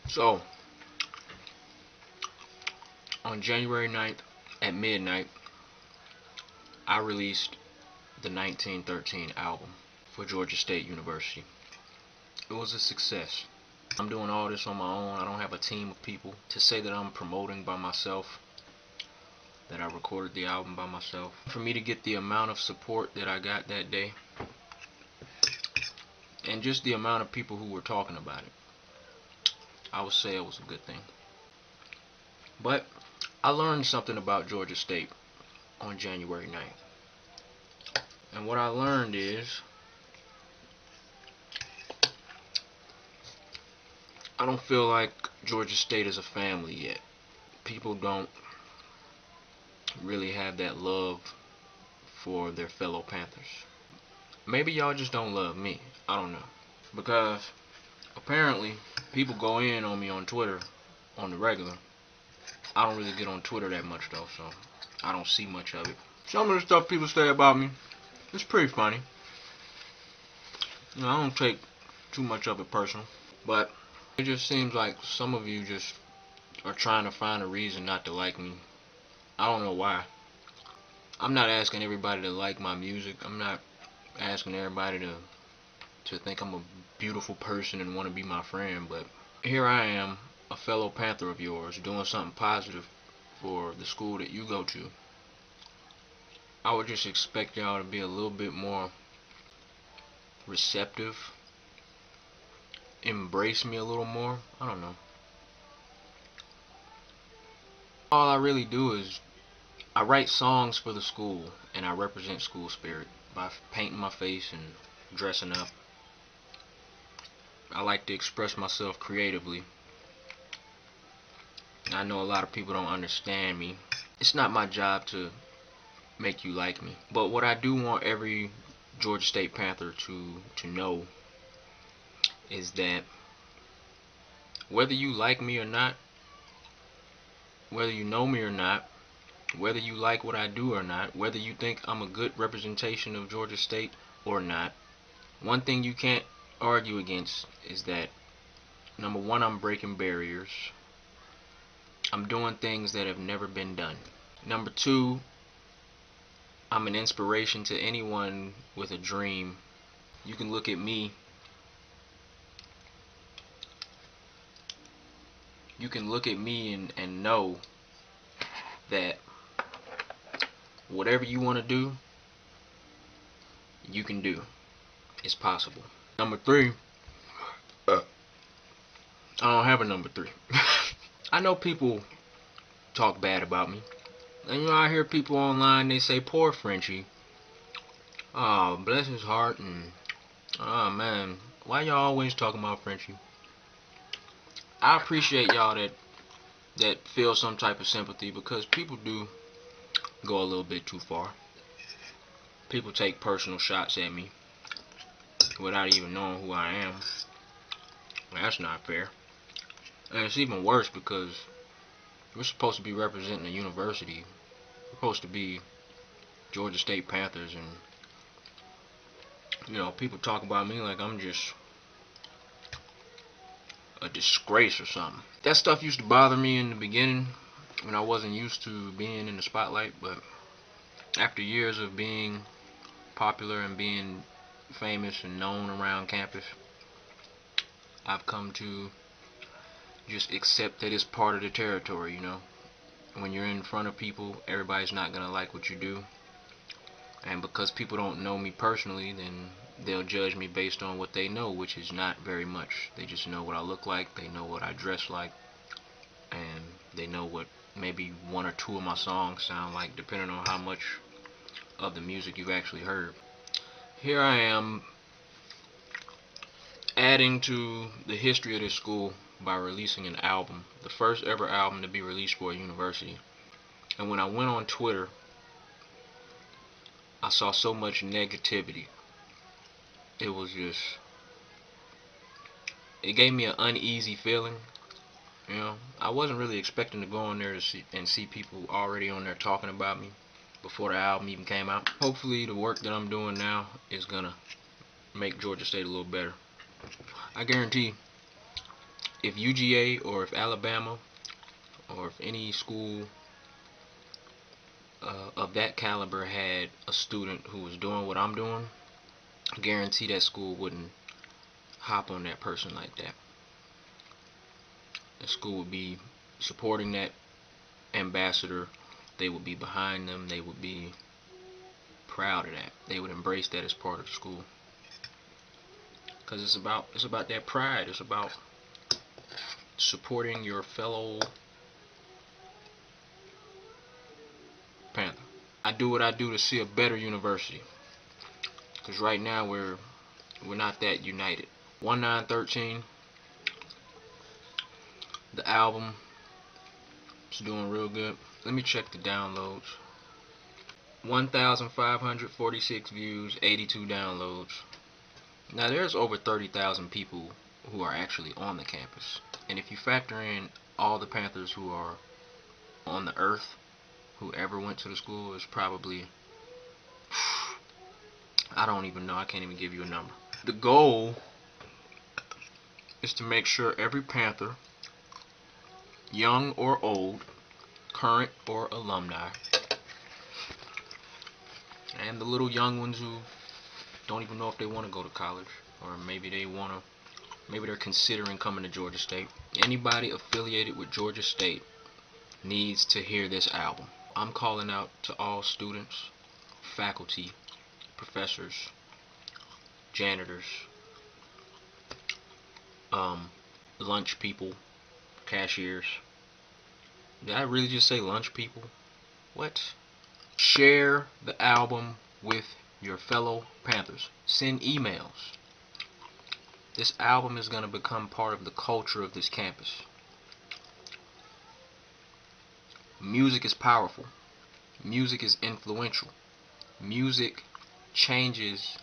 So, on January 9th at midnight, I released the 1913 album for Georgia State University. It was a success. I'm doing all this on my own. I don't have a team of people to say that I'm promoting by myself, that I recorded the album by myself. For me to get the amount of support that I got that day, and just the amount of people who were talking about it, I would say it was a good thing. But I learned something about Georgia State on January 9th. And what I learned is I don't feel like Georgia State is a family yet. People don't really have that love for their fellow Panthers. Maybe y'all just don't love me. I don't know. Because apparently people go in on me on Twitter on the regular. I don't really get on Twitter that much though, so I don't see much of it. Some of the stuff people say about me, it's pretty funny. I don't take too much of it personal. But it just seems like some of you just are trying to find a reason not to like me. I don't know why. I'm not asking everybody to like my music. I'm not asking everybody to think I'm a beautiful person and want to be my friend. But here I am, a fellow Panther of yours, doing something positive for the school that you go to. I would just expect y'all to be a little bit more receptive. Embrace me a little more. I don't know. All I really do is I write songs for the school and I represent school spirit by painting my face and dressing up. I like to express myself creatively. I know a lot of people don't understand me. It's not my job to make you like me. But what I do want every Georgia State Panther to know is that whether you like me or not, whether you know me or not, whether you like what I do or not, whether you think I'm a good representation of Georgia State or not, one thing you can't argue against is that, number one, I'm breaking barriers. I'm doing things that have never been done. Number two, I'm an inspiration to anyone with a dream. You can look at me. You can look at me and know that whatever you want to do, you can do. It's possible. Number three, I don't have a number three. I know people talk bad about me. And I hear people online, they say, poor Frenchy. Oh, bless his heart, and oh man, why y'all always talking about Frenchy? I appreciate y'all that feel some type of sympathy, because people do go a little bit too far. People take personal shots at me without even knowing who I am. That's not fair. And it's even worse because we're supposed to be representing a university. We're supposed to be Georgia State Panthers, and people talk about me like I'm just a disgrace or something. That stuff used to bother me in the beginning when I wasn't used to being in the spotlight, but after years of being popular and being famous and known around campus, I've come to just accept that it's part of the territory. When you're in front of people, everybody's not gonna like what you do, and because people don't know me personally, then they'll judge me based on what they know, which is not very much. They just know what I look like, they know what I dress like, and they know what maybe one or two of my songs sound like, depending on how much of the music you've actually heard. Here I am adding to the history of this school by releasing an album, the first ever album to be released for a university. And when I went on Twitter, I saw so much negativity. It was just, it gave me an uneasy feeling. I wasn't really expecting to go on there and see people already on there talking about me before the album even came out. Hopefully the work that I'm doing now is gonna make Georgia State a little better. I guarantee if UGA or if Alabama or if any school of that caliber had a student who was doing what I'm doing, I guarantee that school wouldn't hop on that person like that. The school would be supporting that ambassador. They would be behind them. They would be proud of that. They would embrace that as part of the school. Because it's about that pride. It's about supporting your fellow Panther. I do what I do to see a better university. Because right now we're not that united. 1913, the album is doing real good. Let me check the downloads. 1,546 views, 82 downloads. Now there's over 30,000 people who are actually on the campus. And if you factor in all the Panthers who are on the earth, who ever went to the school, is probably, I don't even know, I can't even give you a number. The goal is to make sure every Panther, young or old, current or alumni, and the little young ones who don't even know if they want to go to college, or maybe they're considering coming to Georgia State. Anybody affiliated with Georgia State needs to hear this album. I'm calling out to all students, faculty, professors, janitors, lunch people, cashiers. Did I really just say lunch people? What? Share the album with your fellow Panthers. Send emails. This album is going to become part of the culture of this campus. Music is powerful. Music is influential. Music changes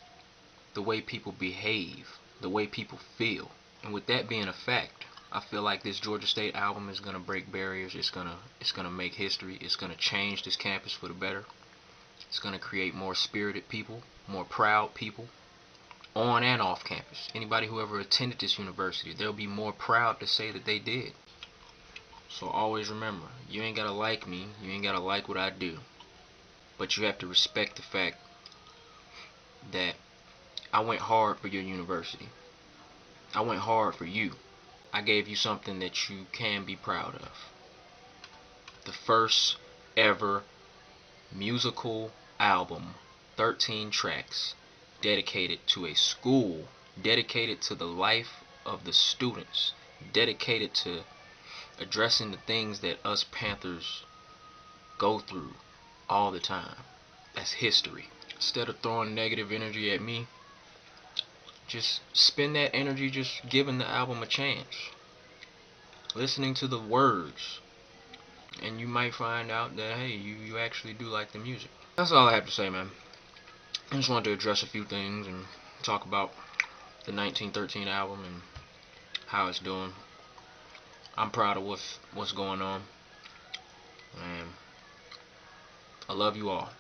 the way people behave, the way people feel. And with that being a fact, I feel like this Georgia State album is going to break barriers. It's going to make history. It's going to change this campus for the better. It's going to create more spirited people, more proud people, on and off campus. Anybody who ever attended this university, they'll be more proud to say that they did. So always remember, you ain't got to like me, you ain't got to like what I do, but you have to respect the fact that I went hard for your university. I went hard for you. I gave you something that you can be proud of. The first ever musical album, 13 tracks, dedicated to a school, dedicated to the life of the students, dedicated to addressing the things that us Panthers go through all the time. That's history. Instead of throwing negative energy at me, just spend that energy just giving the album a chance, listening to the words, and you might find out that, hey, you actually do like the music. That's all I have to say, man. I just wanted to address a few things and talk about the 1913 album and how it's doing. I'm proud of what's going on, and I love you all.